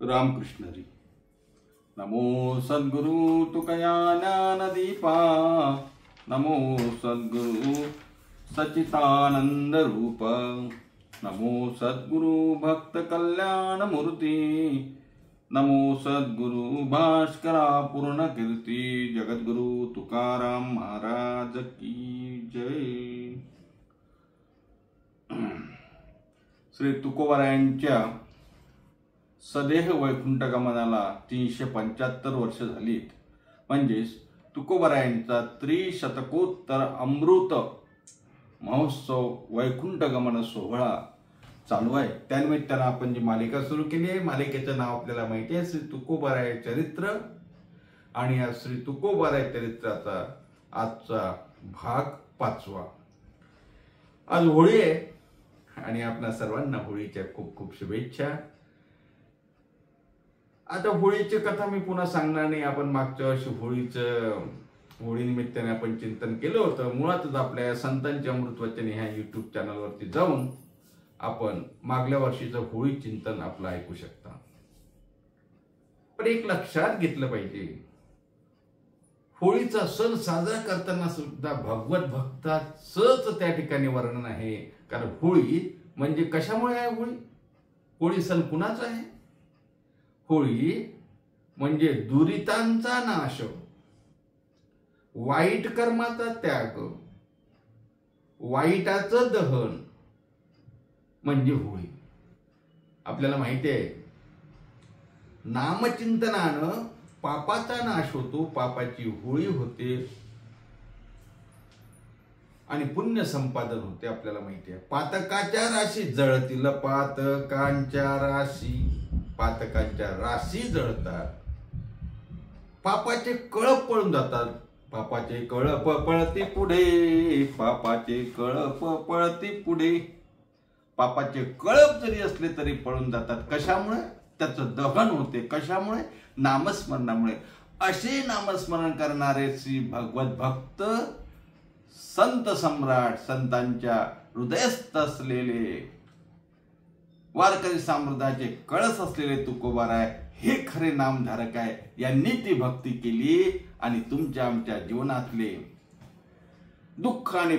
रामकृष्ण हरी. नमो सद्गुरु तुकया ज्ञानदीपा, नमो सद्गुरु सच्चिदानंद रूप, नमो सद्गुरु भक्त कल्याण मूर्ती, नमो सद्गुरु भास्करा पूर्ण कीर्ती. जगद्गुरु तुकाराम महाराज की जय. श्री तुकोबारायांच्या सदेह वैकुंठ गमनाला 375 वर्ष झालीत. म्हणजेच तुकोबारायांचा त्रिशतकोत्तर अमृत महोत्सव वैकुंठ गमन सोहळा चालू आहे. त्यानिमित्तानं आपण जी मालिका सुरू केली आहे, मालिकेचं नाव आपल्याला माहिती आहे, श्री तुकोबाराय चरित्र. आणि या श्री तुकोबाराय चरित्राचा आजचा भाग 5वा. आज होळी आहे आणि आपल्या सर्वांना होळीच्या खूप खूप शुभेच्छा. आता होळीची कथा मी पुन्हा सांगणार नाही. आपण मागच्या वर्षी होळी निमित्ताने आपण चिंतन केलं होतं. मुळातच आपल्या संतांचे अमृतवचन ह्या YouTube चॅनलवरती जाऊन आपण मागल्या वर्षीचं होळी चिंतन आपलं ऐकू शकता. पण एक लक्षात घेतलं पाहिजे, होळीचा सण साजरा करताना सुद्धा भगवत भक्ताचंच त्या ठिकाणी वर्णन आहे. कारण होळी म्हणजे कशामुळे आहे? होळी सण कुणाचा आहे? होळी म्हणजे दुरितांचा नाश, वाईट कर्माचा त्याग, वाईटाचं दहन म्हणजे होळी. आपल्याला माहिती आहे, नामचिंतनानं पापाचा नाश होतो, पापाची होळी होते आणि पुण्य संपादन होते. आपल्याला माहिती आहे, पातकाच्या राशी जळतील, पातकांच्या राशी जळतात, पापाचे कळप पळून जातात. पापाचे कळप पळती पुढे, पापाचे कळप पळती पुढे. पापाचे कळप जरी असले तरी पळून जातात. कशामुळे? त्याचं दहन होते. कशामुळे? नामस्मरणामुळे. असे नामस्मरण करणारे श्री भगवत भक्त, संत सम्राट, संतांच्या हृदयस्थ असलेले, वारकरी संप्रदायाचे कळस असलेले तुकोबाराय हे खरे नामधारक आहे. यांनी ती भक्ती केली आणि तुमच्या आमच्या जीवनातले दुःख आणि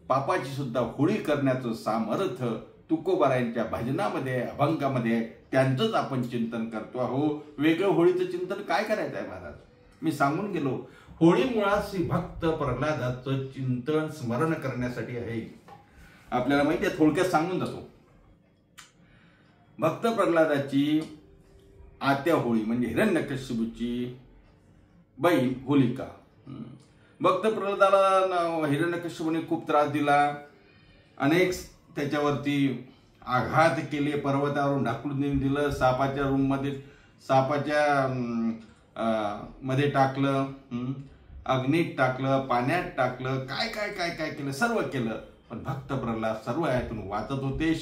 पापाची सुद्धा होळी करण्याचं सामर्थ्य तुकोबारायांच्या भजनामध्ये, अभंगामध्ये, त्यांचंच आपण चिंतन करतो आहोत. वेगळं होळीचं चिंतन काय करायचं आहे महाराज? मी सांगून गेलो, होळी मुळात श्री भक्त प्रल्हादाचं चिंतन स्मरण करण्यासाठी आहे. आपल्याला माहिती आहे, थोडक्यात सांगून जातो. भक्त प्रल्हादाची आत्या होळी म्हणजे हिरण्यकश्यपूची बहीण होलिका. भक्त प्रल्हादाला हिरण्यकश्यपूने खूप त्रास दिला, अनेक त्याच्यावरती आघात केले, पर्वतावरून ढकलून दिलं, सापाच्या मध्ये टाकलं, अग्नीत टाकलं, पाण्यात टाकलं, काय काय काय काय केलं, सर्व केलं. पण भक्त प्रल्हाद सर्व यातून वाचत होते.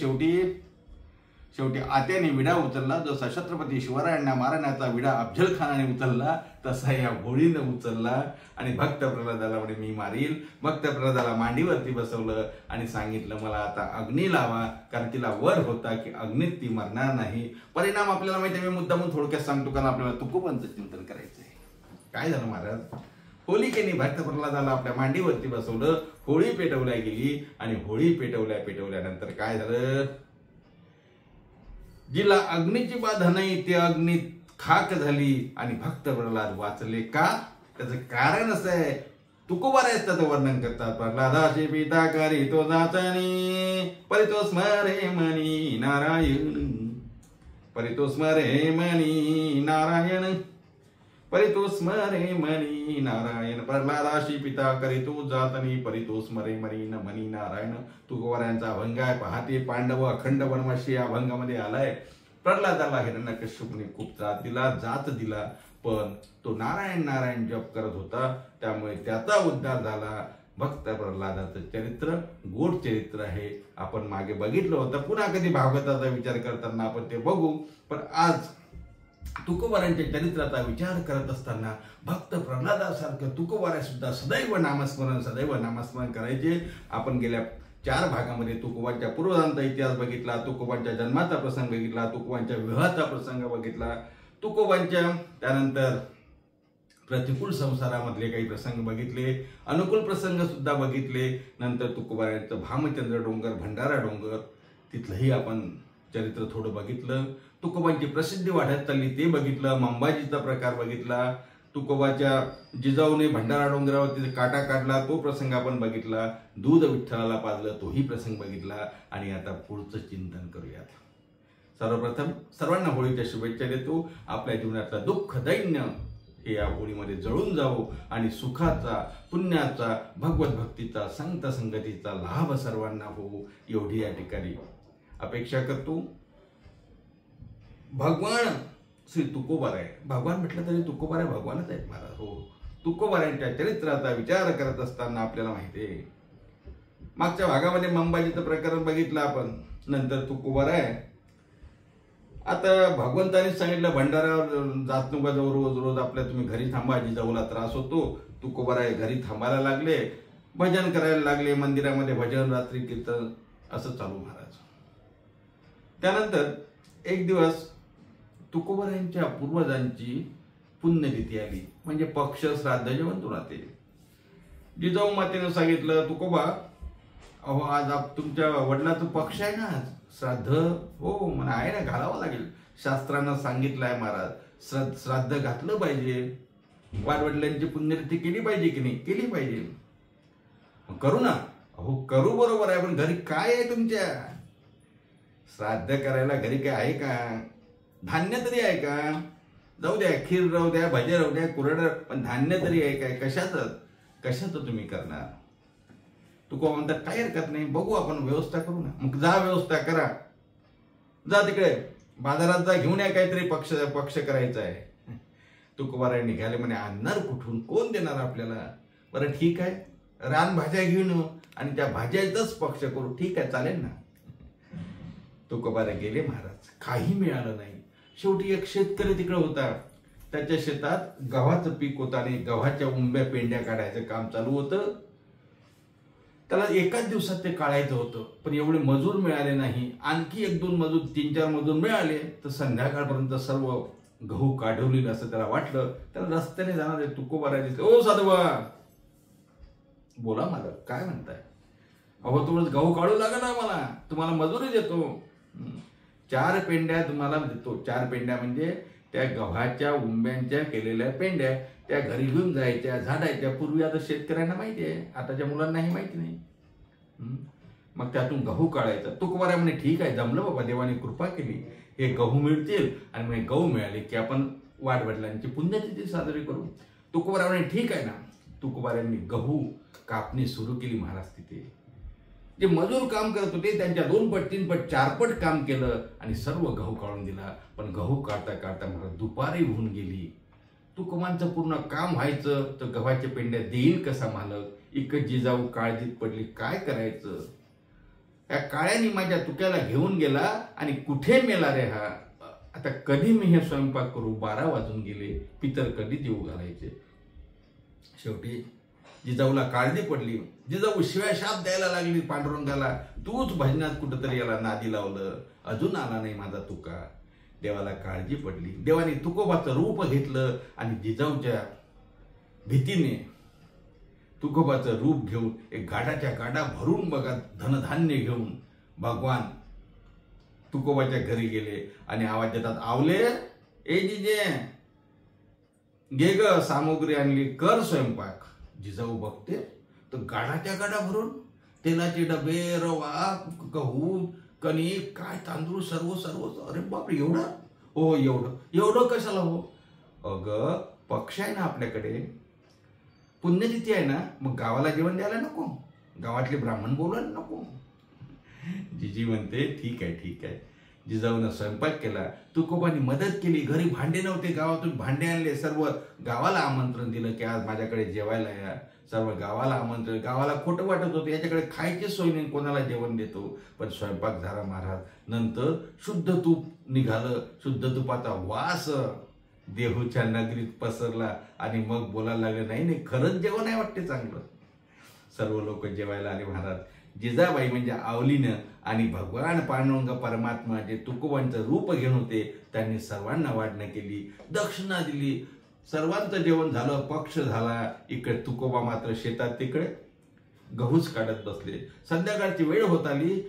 शेवटी आत्याने विडा उचलला. जसा छत्रपती शिवरायांना मारण्याचा विडा अफजल खानाने उचलला, तसा या होळीनं उचलला आणि भक्त प्रल्हादाला म्हणे मी मारील. भक्त प्रल्हादाला मांडीवरती बसवलं आणि सांगितलं मला आता अग्नी लावा, कारण तिला वर होता की अग्नीत ती मरणार नाही. परिणाम आपल्याला माहिती आहे. मी मुद्दामून थोडक्यात सांगतो, कारण आपल्याला तुकोबांचं चिंतन करायचंय. काय झालं महाराज? होलिकेने भक्त प्रल्हादाला आपल्या मांडीवरती बसवलं, होळी पेटवल्या गेली आणि होळी पेटवल्यानंतर काय झालं? जिला अग्नीची बाधा नाही ते अग्नीत खाक झाली आणि भक्त प्रल्हाद वाचले. का? त्याचं कारण असं आहे, तुकोबाराय त्याचं वर्णन करतात. प्रल्हादाचे पिता करी तो जाचणी, परितो स्मरे मनी नारायण, परितो स्मरे मनी नारायण, परितो स्मरे मनी नारायण. प्रल्हादाशी पिता करीतो जातनी, परितो स्मरे मनी नारायण. तुकोबारायांचा अभंग आहे. पहाटे पांडव अखंड वनवासी या अभंगामध्ये आलाय. प्रल्हादाला हिरण्यकश्यपूने खूप त्रास दिला, जात दिला, पण तो नारायण जप करत होता, त्यामुळे त्याचा उद्धार झाला. भक्त प्रल्हादाचं चरित्र गोड चरित्र आहे. आपण मागे बघितलं होतं. पुन्हा कधी भागवताचा विचार करताना आपण ते बघू. पण आज तुकोबारायांच्या चरित्राचा विचार करत असताना भक्त प्रल्हादासारखं तुकोबाराय सुद्धा सदैव नामस्मरण करायचे. आपण गेल्या 4 भागामध्ये तुकोबांच्या पूर्वजांचा इतिहास बघितला, तुकोबांच्या जन्माचा प्रसंग बघितला, तुकोबांच्या विवाहाचा प्रसंग बघितला, तुकोबांच्या त्यानंतर प्रतिकूल संसारामधले काही प्रसंग बघितले, अनुकूल प्रसंग सुद्धा बघितले. नंतर तुकोबारायांचं भामचंद्र डोंगर, भंडारा डोंगर तिथलंही आपण चरित्र थोडं बघितलं. तुकोबांची प्रसिद्धी वाढत चालली ते बघितलं. मंबाजीचा प्रकार बघितला. तुकोबाच्या जिजाऊने भंडारा डोंगरावरती काटा काढला तो प्रसंग आपण बघितला. दूध विठ्ठलाला पाजलं तोही प्रसंग बघितला. आणि आता पुढचं चिंतन करूयात. सर्वप्रथम सर्वांना होळीच्या शुभेच्छा देतो. आपल्या जीवनातला दुःख दैन्य हे या होळीमध्ये जळून जावो आणि सुखाचा, पुण्याचा, भगवत भक्तीचा, संत संगतीचा लाभ सर्वांना हो एवढी या ठिकाणी अपेक्षा करतो. भगवान श्री तुकोबाराय, भगवान म्हटलं तरी तुकोबाराय भगवानच आहेत महाराज. हो, तुकोबारायांच्या चरित्राचा विचार करत असताना आपल्याला माहिती आहे, मागच्या भागामध्ये मंबाजीचं प्रकरण बघितलं आपण. नंतर तुकोबाराय आता भगवंताने सांगितलं भंडाऱ्यावर जात नका जाऊ, रोज रोज आपल्या तुम्ही घरी थांबा, जिजाऊला त्रास होतो. तुकोबाराय घरी थांबायला लागले, भजन करायला लागले, मंदिरामध्ये भजन, रात्री कीर्तन असं चालू महाराज. त्यानंतर एक दिवस तुकोबारायांच्या पूर्वजांची पुण्यतिथी आली, म्हणजे पक्ष श्राद्ध जे म्हणतो ना ते. जिजाऊ मातेनं सांगितलं, तुकोबा अहो आज तुमच्या वडिलाचं पक्ष आहे ना, श्राद्ध. हो म्हणा, आहे ना, घालावं लागेल, शास्त्रानं सांगितलं आहे महाराज, श्राद्ध घातलं पाहिजे, वाडवडिलांची पुण्यतिथी केली पाहिजे की नाही, केली पाहिजे. करू ना. अहो करू, बरोबर आहे, पण घरी काय आहे तुमच्या? श्राद्ध करायला घरी काय आहे का? धान्य तरी आहे का? जाऊ द्या, खीर राहू द्या, भजे राहू द्या, कुरडं, पण धान्य तरी आहे काय? कशाचं तुम्ही करणार? तुकोबा म्हणतात काही हरकत नाही, बघू आपण, व्यवस्था करू ना. मग जा, व्यवस्था करा, जा तिकडे बाजारात जा, घेऊन या काहीतरी, पक्ष करायचा आहे. तुकोबाराय निघाले, म्हणे आणणार कुठून, कोण देणार आपल्याला? बरं ठीक आहे, रान भाज्या घेऊन येऊ आणि त्या भाज्याचाच पक्ष करू. ठीक आहे, चालेल ना. तुकोबाराय गेले महाराज, काही मिळालं नाही. शेवटी एक शेतकरी तिकडे होता, त्याच्या शेतात गव्हाचं पीक होतं आणि गव्हाच्या उंब्या पेंड्या काढायचं काम चालू होतं. त्याला एकाच दिवसात ते काढायचं होतं, पण एवढे मजूर मिळाले नाही. आणखी 1-2 मजूर, 3-4 मजूर मिळाले तर संध्याकाळपर्यंत सर्व गहू काढवलेलं असं त्याला वाटलं. त्याला रस्त्याने जाणार तुकोबाराय दिसले. ओ साधवा, बोला मला, काय म्हणताय? अहो तुम्हाला गहू काढू लागला ना, मला तुम्हाला मजुरी देतो, 4 पेंड्या तुम्हाला देतो. 4 पेंड्या म्हणजे त्या गव्हाच्या उंब्यांच्या केलेल्या पेंड्या, त्या घरी घेऊन जायच्या, झाडायच्या. पूर्वी आता शेतकऱ्यांना माहिती आहे, आताच्या मुलांनाही माहिती नाही. मग त्यातून गहू काढायचा. तुकोबाराय म्हणे ठीक आहे, जमलं बाबा, देवाने कृपा केली, हे गहू मिळतील. आणि म्हणे गहू मिळाले की आपण वाडवडिलांची पुण्यतिथी साजरी करू. तुकोबाराय म्हणे ठीक आहे ना. तुकोबारायांनी गहू कापणी सुरू केली महाराज. तिथे जे मजूर काम करत होते त्यांच्या 2 पट 3 पट 4 पट काम केलं आणि सर्व गहू काढून दिला. पण गहू काढता काढता महाराज दुपारी होऊन गेली. तुकोबांचं पूर्ण काम व्हायचं तर गव्हाच्या पेंड्या देईल कसा मालक? इकडे जिजाऊ काळजीत पडली, काय करायचं? या काळ्यानी माझ्या तुक्याला घेऊन गेला आणि कुठे मेला रे हा? आता कधी मी हे स्वयंपाक करू? 12 वाजून गेले, पितर कधी देऊ घालायचे? शेवटी जिजाऊला काळजी पडली. जिजाऊ शिवाय शाप द्यायला लागली पांडुरंगाला, तूच भजनात कुठंतरी याला नादी लावलं, अजून आला नाही माझा तुका. देवाला काळजी पडली. देवाने तुकोबाचं रूप घेतलं आणि जिजाऊच्या भीतीने तुकोबाचं रूप घेऊन एक गाडाच्या गाडा भरून बघा धनधान्य घेऊन भगवान तुकोबाच्या घरी गेले आणि आवाज देतात, आवले ए जिजे, घे ग सामुग्री आणली, कर स्वयंपाक. जिजाऊ बघते तर गाडाच्या गाडा भरून तेलाचे डबे, रवा, गहू, कणिक, काय तांदूळ, सर्व. अरे बापरे, एवढं? हो, एवढं कशाला हो? अगं पक्ष आहे ना आपल्याकडे, पुण्यतिथी आहे ना, मग गावाला जेवण द्यायला नको? गावातले ब्राह्मण बोलायला नको? जिजी म्हणते ठीक आहे. जिजाऊनं स्वयंपाक केला. तुकोबांनी मदत केली. घरी भांडे नव्हते, गावातून भांडे आणले. सर्व गावाला आमंत्रण दिलं की आज माझ्याकडे जेवायला या. सर्व गावाला आमंत्रण. गावाला खोटं वाटत होतं, याच्याकडे खायची सोय नाही, कोणाला जेवण देतो. पण स्वयंपाक झाला महाराज. नंतर शुद्ध तूप निघालं. शुद्ध तुपाचा वास देहूच्या नगरीत पसरला आणि मग बोलायला लागले, नाही खरंच जेवण आहे वाटते चांगलं. सर्व लोक जेवायला आले महाराज. जिजाबाई म्हणजे आवलीनं आणि भगवान पांडुरंग परमात्मा जे तुकोबांचं रूप घेऊन होते त्यांनी सर्वांना वाढणं केली, दक्षिणा दिली, सर्वांचं जेवण झालं, पक्ष झाला. इकडे तुकोबा मात्र शेतात तिकडे गहूच काढत बसले. संध्याकाळची वेळ होत आली,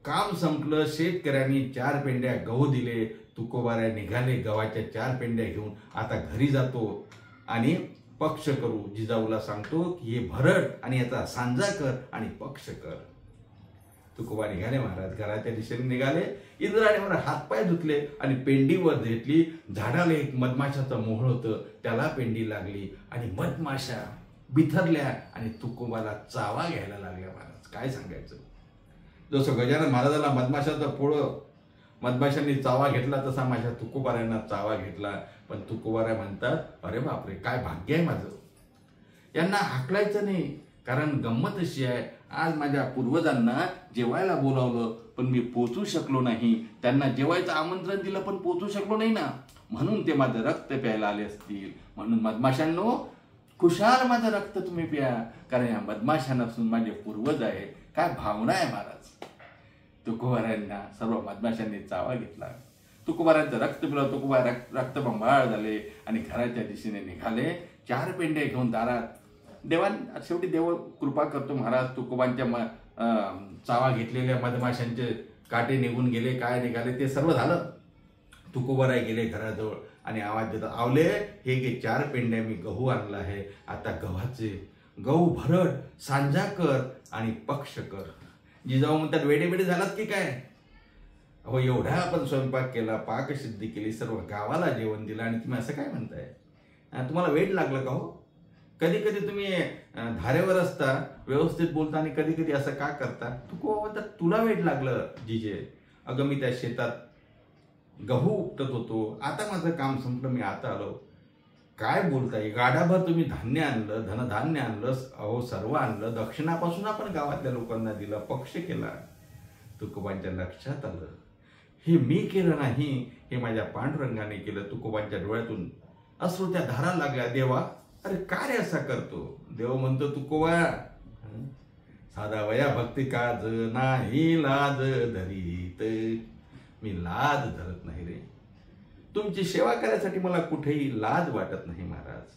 काम संपलं. शेतकऱ्यांनी 4 पेंड्या गहू दिले. तुकोबाऱ्या निघाले गव्हाच्या 4 पेंड्या घेऊन. आता घरी जातो आणि पक्ष करू. जिजाऊला सांगतो की हे भरट आणि याचा सांजा कर आणि पक्ष कर. तुकोबा निघाले महाराज, घराच्या दिशेने निघाले. इंद्रायणीवर हातपाय धुतले आणि पेंडीवर घेतली. झाडाला एक मधमाशाचं मोहळ होतं, त्याला पेंडी लागली आणि मधमाशा बिथरल्या आणि तुकोबाला चावा घ्यायला लागल्या. महाराज काय सांगायचं. जसं गजानन महाराजाला मधमाशाचं पोळं मधमाशांनी चावा घेतला तसा माझ्या तुकोबाऱ्यांना चावा घेतला. पण तुकोबाऱ्या म्हणतात, अरे बापरे काय भाग्य आहे माझं, यांना हाकलायचं नाही. कारण गंमत अशी आहे, आज माझ्या पूर्वजांना जेवायला बोलावलं पण मी पोचू शकलो नाही, त्यांना जेवायचं आमंत्रण दिलं पण पोचू शकलो नाही ना, म्हणून ते माझं रक्त प्यायला आले असतील. म्हणून मधमाशांनो खुशाल माझं रक्त तुम्ही प्या, कारण या मधमाशा नसून माझे पूर्वज आहेत. काय भावना आहे महाराज. तुकोबाऱ्यांना सर्व मधमाशांनी चावा घेतला. तुकोबाऱ्यांचं रक्त पिलं. तुकोबा रक्तबंबाळ झाले आणि घराच्या दिशेने निघाले. 4 पेंड्या घेऊन दारात. शेवटी देव कृपा करतो महाराज. तुकोबांच्या चावा घेतलेल्या मधमाशांचे काटे निघून गेले, काय निघाले ते सर्व झालं. तुकोबाराय गेले घराजवळ आणि आवाज देतात, आवले हे घे 4 पेंड्या मी गहू आणला आहे. आता गहू भरड, सांजा कर आणि पक्ष कर. जिजाऊ म्हणतात, वेडे झालात की काय. अहो एवढा आपण स्वयंपाक केला, पाकसिद्धी केली, सर्व गावाला जेवण दिलं आणि तुम्ही असं काय म्हणताय. तुम्हाला वेड लागलं का हो. कधी कधी तुम्ही धारेवर असता, व्यवस्थित बोलता आणि कधी कधी असं का करता. तुकोबा म्हणतात, तुला वेड लागलं जिजे. अगं मी त्या शेतात गहू उपटत होतो, आता माझं काम संपलं, मी आता आलो. काय बोलताय. गाडाभर तुम्ही धान्य आणलं, धनधान्य आणलं, अहो सर्व आणलं, दक्षिणापासून आपण गावातल्या लोकांना दिलं, पक्ष केला. तुकोबांच्या लक्षात आलं, हे मी केलं नाही, हे माझ्या पांडुरंगाने केलं. तुकोबांच्या डोळ्यातून अश्रूच्या धारा लागल्या. देवा अरे काय रे असा करतो. देव म्हणतो, तुकोबा साधा वया भक्ती काज नाही लाज धरीत. मी लाज धरत नाही रे. तुमची सेवा करायसाठी मला कुठेही लाज वाटत नाही महाराज.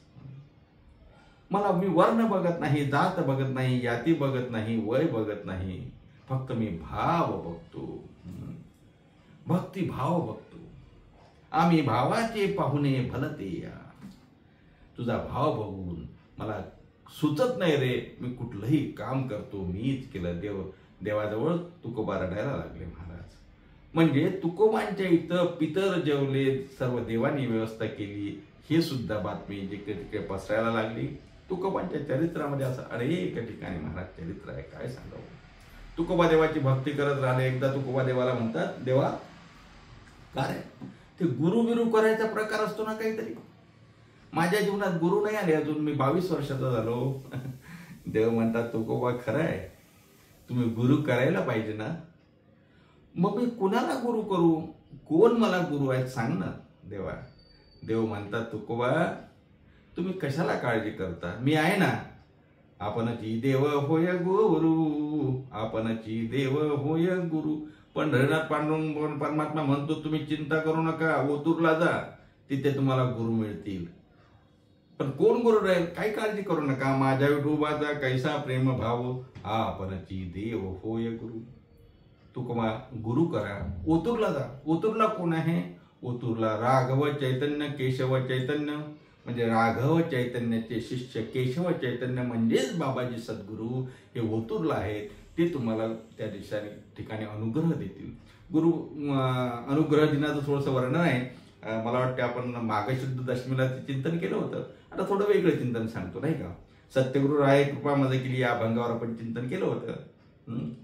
मला मी वर्ण बघत नाही, जात बघत नाही, याती बघत नाही, वय बघत नाही. फक्त मी भाव बघतो, भक्तिभाव बघतो. आम्ही भावाचे पाहुणे भलते या. तुझा भाव बघून मला सुचत नाही रे, मी कुठलंही काम करतो, मीच केलं. देवाजवळ तुकोबा रडायला लागले महाराज. म्हणजे तुकोबांच्या इथं पितर जेवले, सर्व देवांनी व्यवस्था केली, हे सुद्धा बातमी जिकडे तिकडे पसरायला लागली. तुकोबांच्या चरित्रामध्ये असं अनेक ठिकाणी महाराज चरित्र आहे, काय सांगावं. तुकोबा देवाची भक्ती करत राहिले. एकदा तुकोबा देवाला म्हणतात, देवा काय ते गुरु करायचा प्रकार असतो ना काहीतरी. माझ्या जीवनात गुरु नाही आले अजून, मी 22 वर्षाचा झालो. देव म्हणतात, तुकोबा खरं आहे, तुम्ही गुरु करायला पाहिजे ना. मग मी कुणाला गुरु करू, कोण मला गुरु आहेत सांग ना देवा. देव म्हणतात, तुकोबा तुम्ही कशाला काळजी करता, मी आहे ना. आपणची देव होय गुरु, आपणची देव होय गुरु. पंढरीनाथ पांडुरंग परमात्मा म्हणतो, तुम्ही चिंता करू नका, ओतूरला जा, तिथे तुम्हाला गुरु मिळतील. पण कोण गुरु राहील, काही काळजी करू नका. माझ्या विठोबाचा कैसा प्रेम भाव, आपणची देव होय गुरु. तुकोबा गुरु करा, ओतूरला जा. ओतूरला कोण आहे. ओतूरला राघव चैतन्य, केशव चैतन्य, म्हणजे राघव चैतन्याचे शिष्य केशव चैतन्य म्हणजेच बाबाजी सद्गुरू हे ओतूरला आहेत. ते तुम्हाला त्या ठिकाणी अनुग्रह देतील. गुरु अनुग्रह दिनाचं थोडंसं वर्णन आहे. मला वाटतं आपण माघशुद्ध दशमीला ते चिंतन केलं होतं. आता थोडं वेगळं चिंतन सांगतो नाही का. सत्यगुरु राय कृपामध्ये केली या अभंगावर आपण चिंतन केलं होतं.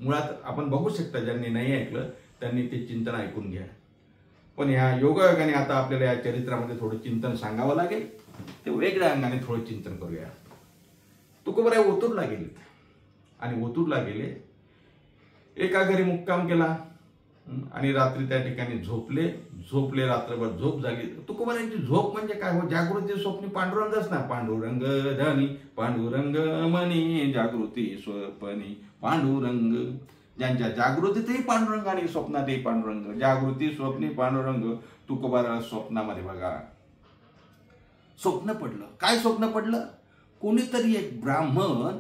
मुळात आपण बघू शकता, ज्यांनी नाही ऐकलं त्यांनी ते चिंतन ऐकून घ्या. पण ह्या योगायोगाने आता आपल्याला या चरित्रामध्ये थोडं चिंतन सांगावं लागेल. ते वेगळ्या अंगाने थोडं चिंतन करूया. तुकोबराय ओतूरला गेले आणि ओतूरला गेले. एका घरी मुक्काम केला. आणि रात्री त्या ठिकाणी झोपले रात्रभर झोप झाली. तुकोबारायांची झोप म्हणजे काय हो, जागृती स्वप्नी पांडुरंगच ना. पांडुरंग धनी पांडुरंग मनी जागृती स्वप्नी पांडुरंग. ज्यांच्या जागृतीतही पांडुरंग आणि स्वप्नातही पांडुरंग, जागृती स्वप्नी पांडुरंग. तुकोबाराला स्वप्नामध्ये बघा स्वप्न पडलं. काय स्वप्न पडलं? कोणीतरी एक ब्राह्मण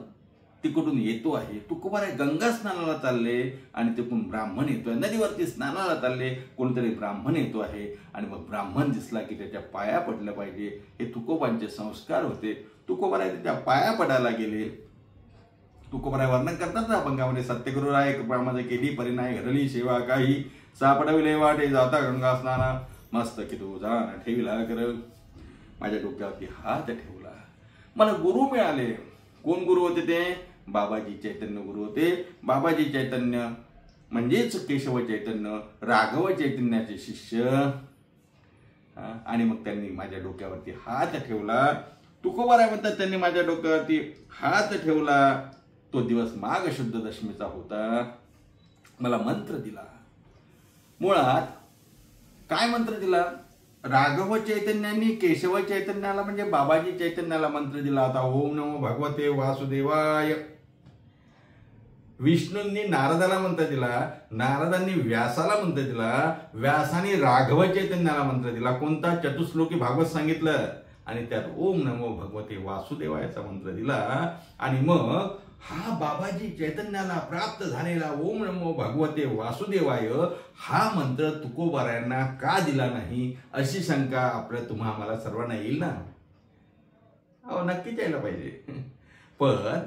तिकडून येतो आहे. तुकोबाराय गंगा स्नानाला चालले आणि तिकडून ब्राह्मण येतोय. नदीवरती स्नानाला चालले, कोणतरी ब्राह्मण येतो आहे आणि मग ब्राह्मण दिसला की त्याच्या पाया पडलं पाहिजे. हे तुकोबांचे संस्कार होते. तुकोबाराय त्याच्या पाया पडायला गेले. तुकोबाराय वर्णन करतात ना अभंगामध्ये, सत्यगुरु राय ब्राह्मण केली परिणाय घडली सेवा काही, सापडविले वाटे जाता गंगा स्नाना, मस्त की तू जाण ठेविला कर. माझ्या डोक्यावरती हात ठेवला. मला गुरु मिळाले. कोण गुरु होते ते? बाबाजी चैतन्य गुरु होते. बाबाजी चैतन्य म्हणजेच केशव चैतन्य, राघव चैतन्याचे शिष्य. आणि मग त्यांनी माझ्या डोक्यावरती हात ठेवला. तुकोबाराय म्हणतात त्यांनी माझ्या डोक्यावरती हात ठेवला. तो दिवस माघ शुद्ध दशमीचा होता. मला मंत्र दिला. मुळात काय मंत्र दिला? राघव चैतन्यांनी केशव चैतन्याला म्हणजे बाबाजी चैतन्याला मंत्र दिला होता, ओम नमो भगवते वासुदेवाय. विष्णूंनी नारदाला मंत्र दिला, नारदांनी व्यासाला मंत्र दिला, व्यासाने राघव चैतन्याला मंत्र दिला. कोणता? चतुश्लोकी भागवत सांगितलं आणि त्यात ओम नमो भगवते वासुदेवायचा मंत्र दिला. आणि मग हा बाबाजी चैतन्याला प्राप्त झालेला ओम नमो भगवते वासुदेवाय हा मंत्र तुकोबारायांना का दिला नाही अशी शंका आपल्या आम्हाला सर्वांना येईल ना. अहो नक्कीच यायला पाहिजे. पण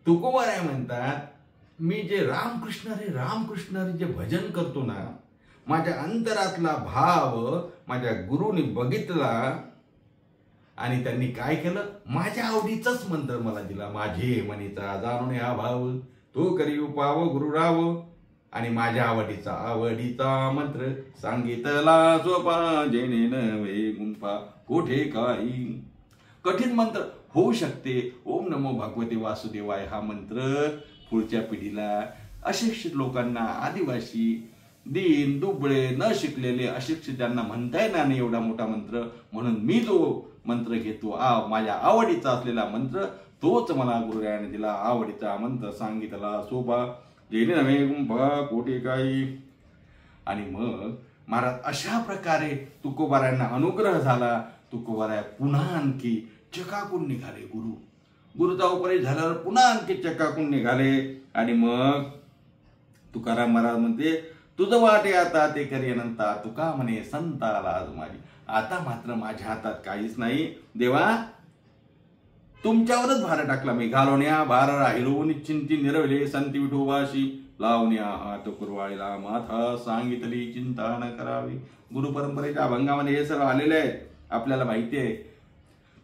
तुकोबाराय म्हणतात, मी जे रामकृष्ण हरी जे भजन करतो ना, माझ्या अंतरातला भाव माझ्या गुरुनी बघितला आणि त्यांनी काय केलं? माझ्या आवडीचाच मंत्र मला दिला. माझे मनीचा जाणून हा भाव तो करी उपाव गुरुराव. आणि माझ्या आवडीचा मंत्र सांगितला सोपा, जेणे नव्हे गुंफा कोठे काही. कठीण मंत्र होऊ शकते. ओम नमो भगवते वासुदेवाय हा मंत्र पुढच्या पिढीला, अशिक्षित लोकांना, आदिवासी, दीन दुबळे, न शिकलेले, अशिक्षित ज्यांना म्हणता येणार नाही एवढा मोठा मंत्र, म्हणून मी जो मंत्र घेतो माझ्या आवडीचा असलेला मंत्र तोच मला गुरुरायाने दिला. आवडीचा मंत्र सांगितला सोपा, जेणे नव्हे गुंफा कोठे काही. आणि मग महाराज अशा प्रकारे तुकोबारायांना अनुग्रह झाला. तुकोबाराय पुन्हा आणखी चकाकून निघाले. गुरुचा उपदेश झाल्यावर पुन्हा आणखी चकाकून निघाले. आणि मग तुकाराम महाराज म्हणते, तुझं वाटे आता ते करी अनंता, तुका म्हणे संताला आज माझी. आता मात्र माझ्या हातात काहीच नाही देवा, तुमच्यावरच भार टाकला मी. घालवण्या भार राहिलो निश्चिंती निरवले, संती विठोबाशी लावण्या हात कुरवाळीला माथा, सांगितली चिंता न करावी. गुरु परंपरेच्या अभंगामध्ये हे सर्व आलेले आहे, आपल्याला माहिती आहे.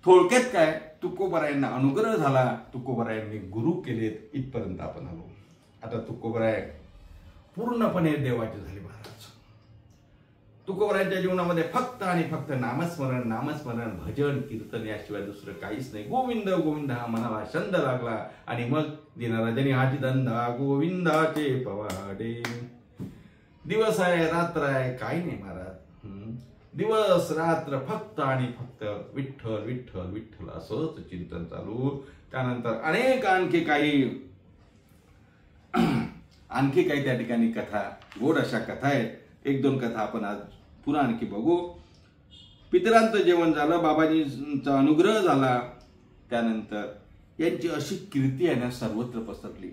थोडक्यात काय, तुकोबारायांना अनुग्रह झाला, तुकोबारायांनी गुरु केलेत, इथपर्यंत आपण आलो. आता तुकोबाराय पूर्णपणे देवाचे झाले महाराज. तुकोबारायांच्या जीवनामध्ये फक्त आणि फक्त नामस्मरण भजन कीर्तन याशिवाय दुसरं काहीच नाही. गोविंद गोविंद हा मनाला छंद लागला. आणि मग दिनरजनी हाती धंदा गोविंदाचे पवाडे. दिवस आहे रात्र आहे काही नाही महाराज. दिवस रात्र फक्त आणि फक्त विठ्ठल विठ्ठल विठ्ठल असंच चिंतन चालू. त्यानंतर अनेक आणखी काही त्या ठिकाणी कथा, गोड अशा कथा आहेत. एक दोन कथा आपण आज पुन्हा आणखी बघू. पितरांचं जेवण झालं, बाबाजींचा अनुग्रह झाला. त्यानंतर यांची अशी कीर्ती आहे ना सर्वत्र पसरली.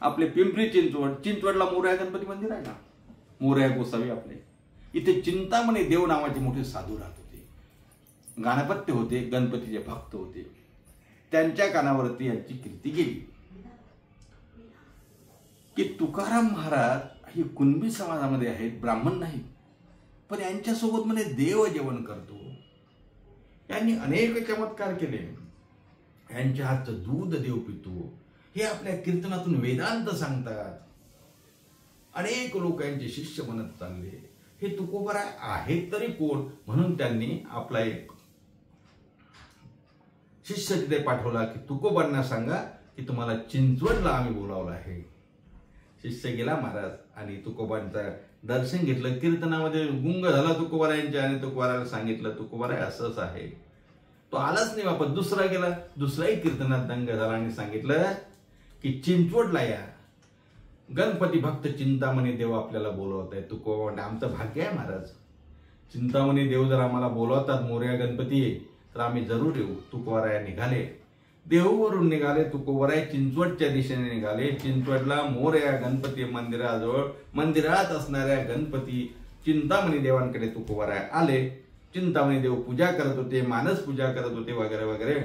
आपले पिंपरी चिंचवडला मोरया गणपती मंदिर आहे ना, मोरया गोसावी आपले, इथे चिंतामणी देव नावाचे मोठे साधू राहत होते. गाणपत्य होते, गणपतीचे भक्त होते. त्यांच्या कानावरती यांची कीर्ती गेली की तुकाराम महाराज हे कुणबी समाजामध्ये आहेत, ब्राह्मण नाही, पण यांच्यासोबत म्हणे देव जेवण करतो. यांनी अनेक चमत्कार केले. यांच्या हातचं दूध देव पितो, हे आपल्या कीर्तनातून वेदांत सांगतात. अनेक लोक यांचे शिष्य बनत चालले. हे तुकोबाराय आहेत तरी कोण, म्हणून त्यांनी आपला एक शिष्य तिथे पाठवला की तुकोबांना सांगा की तुम्हाला चिंचवडला आम्ही बोलावलं आहे. शिष्य गेला महाराज आणि तुकोबांचं दर्शन घेतलं. कीर्तनामध्ये गुंग झाला तुकोबारायांच्या आणि तुकोबाराला सांगितलं तुकोबाराय असंच आहे. तो आलाच नाही वापस. दुसरा गेला, दुसराही कीर्तनात दंग झाला आणि सांगितलं की चिंचवडला या, गणपती भक्त चिंतामणी देव आपल्याला बोलवत आहे. तुकोबा म्हणजे आमचं भाग्य आहे महाराज, चिंतामणी देव जर आम्हाला बोलवतात मोरया गणपती तर आम्ही जरूर येऊ. तुकोबाराय निघाले, देहूवरून निघाले. तुकोबाराय चिंचवडच्या दिशेने निघाले. चिंचवडला मोरया गणपती मंदिराजवळ मंदिरात असणाऱ्या गणपती चिंतामणी देवांकडे तुकोबाराय आले. चिंतामणी देव पूजा करत होते, मानस पूजा करत होते वगैरे वगैरे.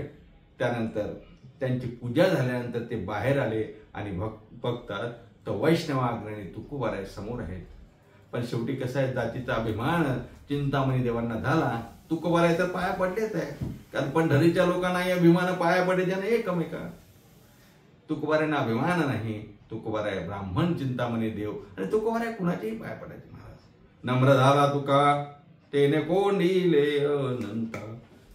त्यानंतर त्यांची पूजा झाल्यानंतर ते बाहेर आले आणि बघतात तर वैष्णवाग्रणी तुकोबाराय समोर आहेत. पण शेवटी कसं आहे, जातीचा अभिमान चिंतामणी देवांना झाला. तुकोबाराय तर पाया पडलेच आहे, कारण पंढरीच्या लोकांना या अभिमान पाया पडायचे नाही एकमेका. तुकोबारायांना अभिमान नाही. तुकोबाराय ब्राह्मण चिंतामणी देव आणि तुकोबाराय कुणाचेही पाया पडायचे महाराज. नम्र झाला तुका तेने कोंडिले अनंता,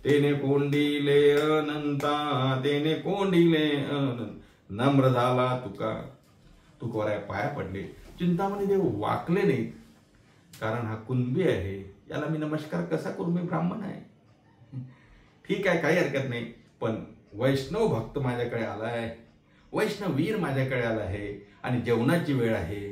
तेने कोंडिले अनंता, तेने कोंडिले अनंत. नम्र झाला तुका. तुकोबाराय पाया पडले. चिंतामणी देव वाकले नाहीत, कारण हा कुणबी आहे, याला मी नमस्कार कसा करू, मी ब्राह्मण आहे. ठीक आहे, काही हरकत नाही. पण वैष्णव भक्त माझ्याकडे आलाय, वैष्णवीर माझ्याकडे आला आहे आणि जेवणाची वेळ आहे,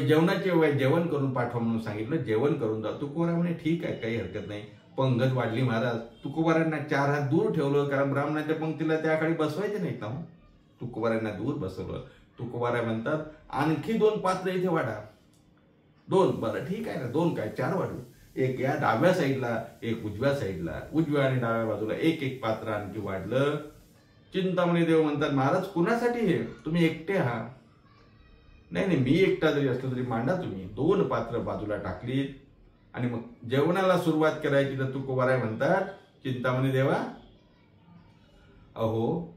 जेवणाची वेळ, जेवण करून पाठवा म्हणून सांगितलं. जेवण करून जा. तुकोबाराय म्हणे ठीक आहे, काही हरकत नाही. पंगत वाढली महाराज. तुकोबारायांना 4 हात दूर ठेवलं, कारण ब्राह्मणाच्या पंक्तीला त्याकडे बसवायचे नाहीत ना. तुकोबारायांना दूर बसवलं. तुकोबाराय म्हणतात आणखी 2 पात्र इथे वाढा. 2, बरं ठीक आहे ना, 2 काय 4 वाढू. एक या डाव्या साईडला, एक उजव्या साईडला, उजव्या आणि डाव्या बाजूला एक पात्र आणखी वाढलं. चिंतामणी देव म्हणतात महाराज कुणासाठी हे, तुम्ही एकटे आहात. नाही नाही, मी एकटा जरी असलो तरी मांडा तुम्ही. 2 पात्र बाजूला टाकली आणि मग जेवणाला सुरुवात करायची. तर तुकोबाराय म्हणतात चिंतामणी देवा, अहो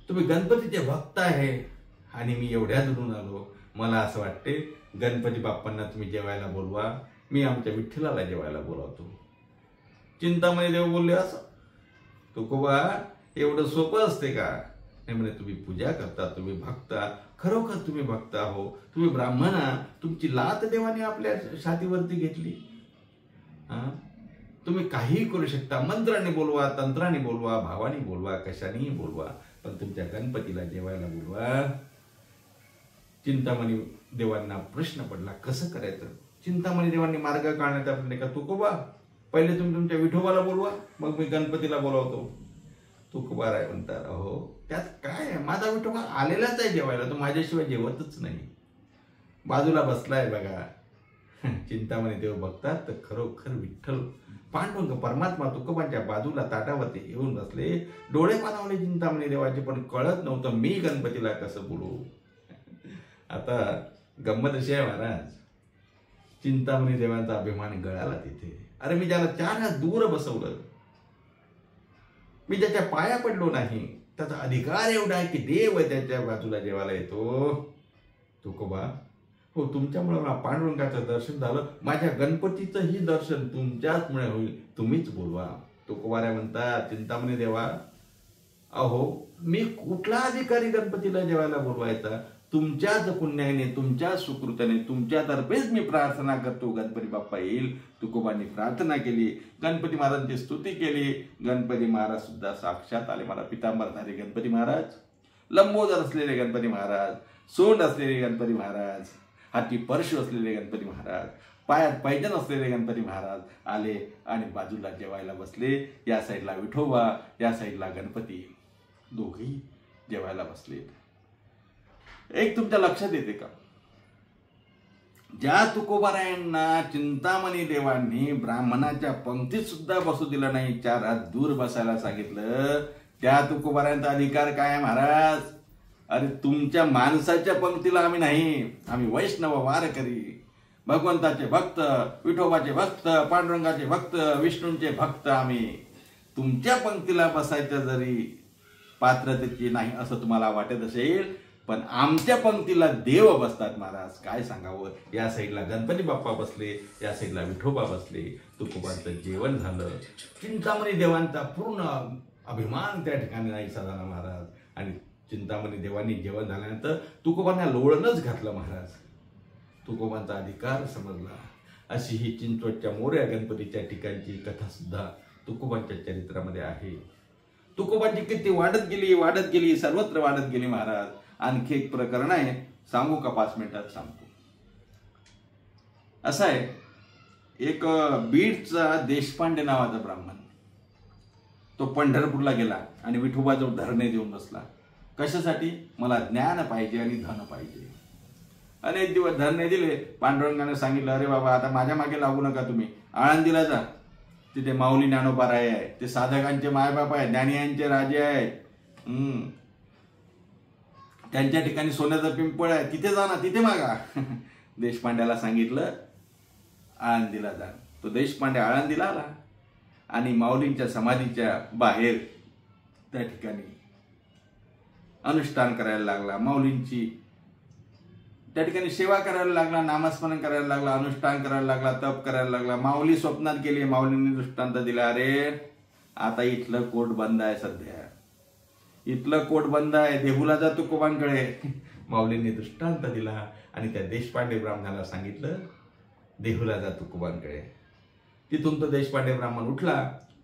तुम्ही गणपतीचे भक्त आहे आणि मी एवढ्या दुरून आलो. मला असं वाटते गणपती बाप्पांना तुम्ही जेवायला बोलवा, मी आमच्या विठ्ठलाला जेवायला बोलावतो. चिंतामणी देव बोलले असं. तुकोबा एवढं सोपं असते का? नाही म्हणे, तुम्ही पूजा करता, तुम्ही भक्त, खरोखर तुम्ही भक्त आहो, तुम्ही ब्राह्मण, तुमची लात देवाने आपल्या छातीवरती घेतली. तुम्ही काहीही करू शकता, मंत्राने बोलवा, तंत्राने बोलवा, भावाने बोलवा, कशानेही बोलवा, पण तुमच्या गणपतीला जेवायला बोलवा. चिंतामणी देवांना प्रश्न पडला कसं करायचं. चिंतामणी देवांनी मार्ग काढण्याचा प्रयत्न का, तुकोबा पहिले तुम्ही तुमच्या विठोबाला बोलवा, मग मी गणपतीला बोलावतो. तुकोबाराय म्हणतात अहो त्यात काय आहे, माझा विठोबा आलेलाच आहे जेवायला, तो माझ्याशिवाय जेवतच नाही, बाजूला बसलाय बघा. चिंतामणी देव बघतात तर खरोखर विठ्ठल पांडुरंग परमात्मा तुकोबांच्या बाजूला ताटावरती येऊन बसले. डोळे पाणावले चिंतामणी देवाचे, पण कळत नव्हतं मी गणपतीला कसं बोलू. आता गंमत अशी आहे महाराज, चिंतामणी देवांचा अभिमान गळाला तिथे. अरे मी ज्याला 4 हात दूर बसवलं, मी ज्याच्या पाया पडलो नाही, त्याचा अधिकार एवढा आहे की देव त्याच्या बाजूला जेवायला येतो. तुकोबा हो, तुमच्यामुळे मला पांडुरंगाचं दर्शन झालं, माझ्या गणपतीचंही दर्शन तुमच्याचमुळे होईल, तुम्हीच बोलवा. तुकोबाराय म्हणतात चिंतामणी देवा, अहो मी कुठला अधिकारी गणपतीला जेवायला बोलवायचा, तुमच्याच पुण्याने, तुमच्या सुकृत्याने, तुमच्यातर्फेच मी प्रार्थना करतो गणपती बाप्पा येईल. तुकोबांनी प्रार्थना केली, गणपती महाराजांची स्तुती केली. गणपती महाराज सुद्धा साक्षात आले. मला पितांबरधारी गणपती महाराज, लंबोदर असलेले गणपती महाराज, सोंड असलेले गणपती महाराज, हाती परशु असलेले गणपती महाराज, पायात पैजण असलेले गणपती महाराज आले आणि बाजूला जेवायला बसले. या साईडला विठोबा, या साईडला गणपती, दोघेही जेवायला बसले. एक तुमच्या लक्षात येते का, ज्या तुकोबारायांना चिंतामणी देवांनी ब्राह्मणाच्या पंक्तीत सुद्धा बसू दिलं नाही, 4 हात दूर बसायला सांगितलं, त्या तुकोबारायांचा अधिकार काय आहे महाराज? अरे तुमच्या माणसाच्या पंक्तीला आम्ही नाही, आम्ही वैष्णव वारकरी, भगवंताचे भक्त, विठोबाचे भक्त, पांडुरंगाचे भक्त, विष्णूंचे भक्त, आम्ही तुमच्या पंक्तीला बसायचं जरी पात्रतेची नाही असं तुम्हाला वाटत असेल, पण आमच्या पंक्तीला देव बसतात महाराज. काय सांगावं, या साईडला गणपती बाप्पा बसले, या साईडला विठोबा बसले. तुकोबांचं जेवण झालं. चिंतामणी देवांचा पूर्ण अभिमान त्या ठिकाणी नाही झाला महाराज. आणि चिंतामणी देवांनी जेवण झाल्यानंतर तुकोबांना लोळणच घातलं महाराज. तुकोबांचा अधिकार समजला. अशी ही चिंचवडच्या मोरया गणपतीच्या ठिकाणची कथा सुद्धा तुकोबांच्या चरित्रामध्ये आहे. तुकोबांची कीर्ती वाढत गेली, सर्वत्र वाढत गेली महाराज. आणखी एक प्रकरण आहे, सांगू का? 5 मिनिटात सांगतो. असं आहे, एक बीडचा देशपांडे नावाचा ब्राह्मण, तो पंढरपूरला गेला आणि विठोबाजवळ धरणे देऊन बसला. कशासाठी? मला ज्ञान पाहिजे आणि धन पाहिजे. अनेक दिवस धरणे दिले. पांडुरंगाने सांगितलं, अरे बाबा आता माझ्या मागे लागू नका, तुम्ही आळंदीला जा. तिथे माऊली ज्ञानोबा राय आहे, ते साधकांचे मायबाप आहे, ज्ञानियांचे राजे आहे. त्यांच्या ठिकाणी सोन्याचं पिंपळ आहे, तिथे जा ना, तिथे मागा. देशपांड्याला सांगितलं आळंदीला जा. तो देशपांडे आळंदीला आला आणि माऊलींच्या समाधीच्या बाहेर त्या ठिकाणी अनुष्ठान करायला लागला. माऊलींची त्या ठिकाणी सेवा करायला लागला, नामस्मरण करायला लागला, अनुष्ठान करायला लागला, तप करायला लागला. माऊली स्वप्नात गेली. माऊलींनी दृष्टांत दिला, अरे आता इथलं कोट बंद आहे, सध्या इथलं कोट बंद आहे, देहूला जा तुकोबांकडे. माऊलींनी दृष्टांत दिला आणि त्या देशपांडे ब्राह्मणाला सांगितलं, देहूला जा तुकोबांकडे. तिथून तो देशपांडे ब्राह्मण उठला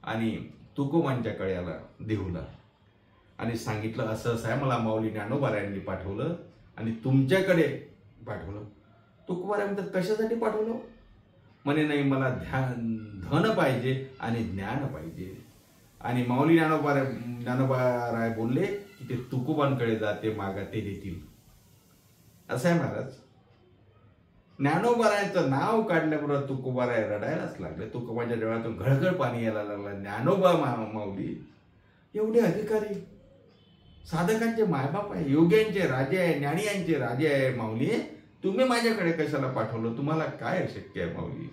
आणि तुकोबांच्याकडे आला देहूला आणि सांगितलं, असं असं आहे, मला माऊली ज्ञानोबारायांनी पाठवलं आणि तुमच्याकडे पाठवलं. तुकोबाराय म्हणतात, कशासाठी पाठवलं? म्हणे, नाही, मला धन पाहिजे आणि ज्ञान पाहिजे. आणि माऊली ज्ञानोबाराय बोलले की ते तुकोबांकडे जा, ते मागा, ते देतील. असं आहे महाराज. ज्ञानोबारायांचं नाव काढल्याबरोबर तुकोबाराय रडायलाच लागले. तुकोबांच्या डोळ्यातून घळघळ पाणी यायला लागलं. ज्ञानोबा माऊली एवढे अधिकारी, साधकांचे मायबाप आहे, योग्यांचे राजे आहे, ज्ञानियांचे राजे आहे. माऊली, तुम्ही माझ्याकडे कशाला पाठवलं? तुम्हाला काय शक्य आहे माऊली?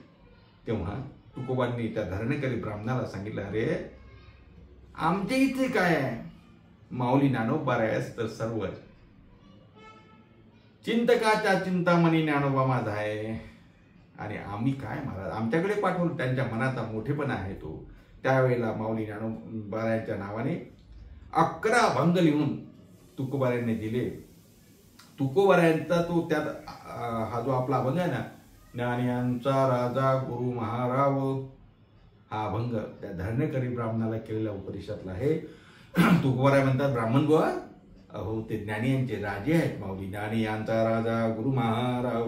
तेव्हा तुकोबांनी त्या धरणेकरी ब्राह्मणाला सांगितलं, अरे आमच्या इथे काय आहे? माऊली ज्ञानोबारायस तर सर्व, चिंतकाच्या चिंतामणी ज्ञानोबा माझा आहे. आणि आम्ही काय महाराज, आमच्याकडे पाठवलं? त्यांच्या मनाचा मोठेपणा आहे तो. त्यावेळेला माऊली ज्ञानोबारायांच्या नावाने 11 अभंग लिहून तुकोबारायांनी दिले. तुकोबारायांचा तो त्यात हा जो आपला अभंग आहे ना, ज्ञानियांचा राजा गुरु महाराव, हा अभंग त्या धरणेकरी ब्राह्मणाला केलेल्या उपदेशातला आहे. तुकोबाराय म्हणतात, ब्राह्मण बुवा, अहो ते ज्ञानियांचे राजे आहेत माऊली. ज्ञानियांचा राजा गुरु महाराव,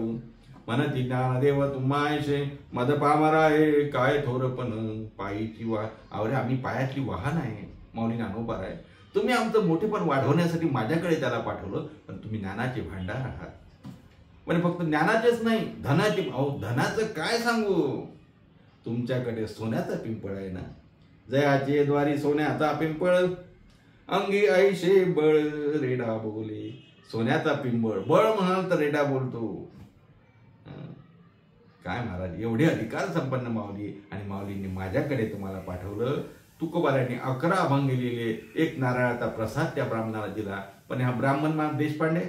म्हणती ज्ञानदेव तुम्हायशे, मद पामरा हे काय थोरपण पायीची अरे आम्ही पायातली वाहन आहे. माऊली ज्ञानोबाराय, तुम्ही आमचं मोठेपण वाढवण्यासाठी माझ्याकडे त्याला पाठवलं, पण तुम्ही ज्ञानाचे भांडार आहात. म्हणजे फक्त ज्ञानाचेच नाही, धनाचे. अहो धनाचं काय सांगू, तुमच्याकडे सोन्याचा पिंपळ आहे ना, जयाचे द्वारी सोन्याचा पिंपळ, अंगी ऐशे बळ रेडा बोले. सोन्याचा पिंपळ, बळ म्हणाल तर रेडा बोलतो. काय महाराज, एवढे अधिकार संपन्न माऊली, आणि माऊलींनी माझ्याकडे तुम्हाला पाठवलं. तुकोबारायांनी 11 अभंग लिहिले, एक नारळाचा प्रसाद त्या ब्राह्मणाला दिला. पण हा ब्राह्मण देशपांडे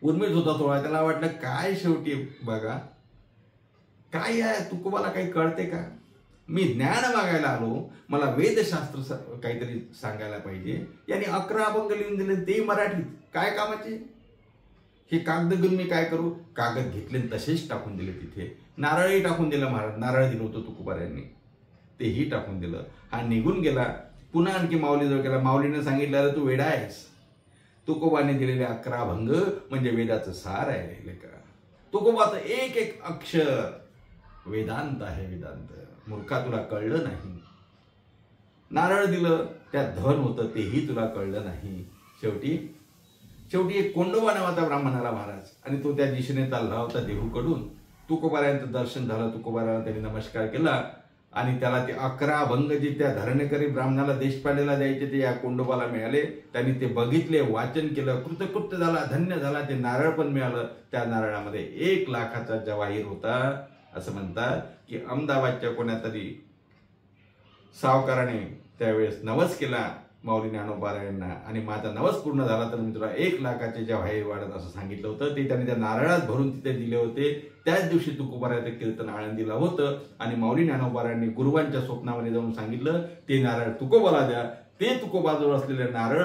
उर्मित होता थोडा. त्याला वाटलं काय शेवटी बघा काय आहे, तुकोबाला काही कळते का? मी ज्ञान मागायला आलो, मला वेदशास्त्र काहीतरी सांगायला पाहिजे. यांनी 11 अभंग लिहून दिले, ते मराठीत. काय कामाचे हे कागद घेऊन मी काय करू? कागद घेतले तसेच टाकून दिले तिथे. नारळही टाकून दिलं महाराज, नारळ दिलं होतं तुकोबारायांनी, तेही टाकून दिलं. हा निघून गेला. पुन्हा आणखी माऊलीजवळ गेला. माऊलीने सांगितलं, अरे तू वेडा आहेस, तुकोबाने दिलेले 11 अभंग म्हणजे वेदाचं सार आहे का? तुकोबाचं एक एक अक्षर वेदांत आहे, वेदांत. मूर्खा, तुला कळलं नाही. नारळ दिलं, त्यात धन होतं, तेही तुला कळलं नाही. शेवटी एक कोंडोबा नावाचा ब्राह्मण आला महाराज, आणि तो त्या दिशेने चालला होता देहूकडून. तुकोबारायांचं दर्शन झालं. तुकोबारायांना त्यांनी नमस्कार केला आणि त्याला ते 11 अभंग जे त्या धरणेकरी ब्राह्मणाला देशपांडेला द्यायचे ते या कोंडोबाला मिळाले. त्यांनी ते बघितले, वाचन केलं, कृतकृत्य झाला, धन्य झाला. ते नारळ पण मिळालं. त्या नारळामध्ये 1 लाखाचा जवाहीर होता. असं म्हणतात की अहमदाबादच्या कोणातरी सावकाराने त्यावेळेस नवस केला माऊली ज्ञानोबारायांना, आणि माझा नवस पूर्ण झाला तर मी तुला 1 लाखाचे जवाहीर वाढत असं सांगितलं होतं. ते त्यांनी त्या नारळात भरून तिथे दिले होते. त्याच दिवशी तुकोबारायांचं कीर्तन आळंदीला होतं आणि माऊली ज्ञानोबारायांनी गुरुवांच्या स्वप्नामध्ये जाऊन सांगितलं, ते नारळ तुकोबाला द्या. ते तुकोबाजवळ असलेले नारळ